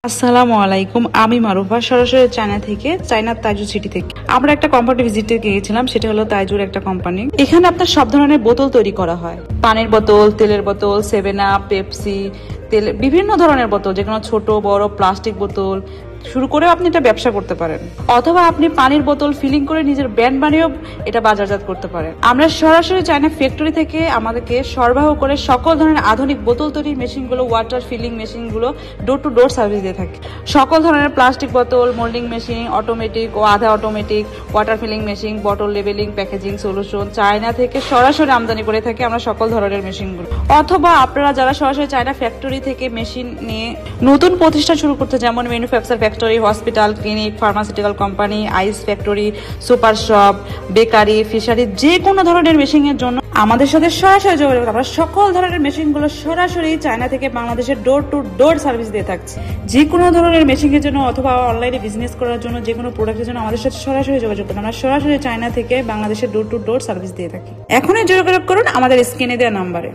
আসসালামু আলাইকুম, আমি মারুফা সরাসরি চায়না থেকে, চায়নার তাইজু সিটি থেকে। আমরা একটা কোম্পানি ভিজিটে গিয়েছিলাম, সেটা হলো তাইজুর একটা কোম্পানি। এখানে আপনার সব ধরনের বোতল তৈরি করা হয়, পানির বোতল, তেলের বোতল, 7 আপ, পেপসি, তেল, বিভিন্ন ধরনের বোতল, যেকোনো ছোট বড় প্লাস্টিক বোতল শুরু করেও আপনি এটা ব্যবসা করতে পারেন, অথবা আপনি পানির বোতল ফিলিং করে নিজের ব্র্যান্ড বানিয়েও এটা বাজারজাত করতে পারেন। আমরা সরাসরি চায়না ফ্যাক্টরি থেকে আমাদেরকে সরবরাহ করে সকল ধরনের আধুনিক বোতল তৈরির মেশিনগুলো, ওয়াটার ফিলিং মেশিনগুলো ডোর টু ডোর সার্ভিস দিয়ে থাকি। সকল ধরনের প্লাস্টিক বোতল, মোল্ডিং মেশিন, অটোমেটিক ও আধা automatic, water feeling machine, bottle labelling, packaging solution China থেকে সরাসরি আমদানি করে থাকি আমরা সকল ধরনের মেশিনগুলো। অথবা আপনারা যারা সরাসরি চায়না ফ্যাক্টরি থেকে মেশিন নিয়ে নতুন প্রতিষ্ঠান শুরু করতে, যেমন manufacture factory, hospital, clinic, pharmaceutical company, ice factory, super shop, bakery, fishery, যে কোনো ধরনের মেশিন এর জন্য আমাদের সাথে সরাসরি যোগাযোগ। আমরা সকল ধরনের মেশিনগুলো সরাসরি চায়না থেকে বাংলাদেশের ডোর টু ডোর সার্ভিস দিয়ে থাকছি। যে কোনো ধরনের মেশিনের জন্য অথবা অনলাইনে বিজনেস করার জন্য, যে কোনো প্রোডাক্টের জন্য আমাদের সাথে সরাসরি যোগাযোগ করুন। আমরা সরাসরি চায়না থেকে বাংলাদেশের ডোর টু ডোর সার্ভিস দিয়ে থাকি। এখনই যোগাযোগ করুন আমাদের স্ক্রিনে দেওয়া নাম্বারে।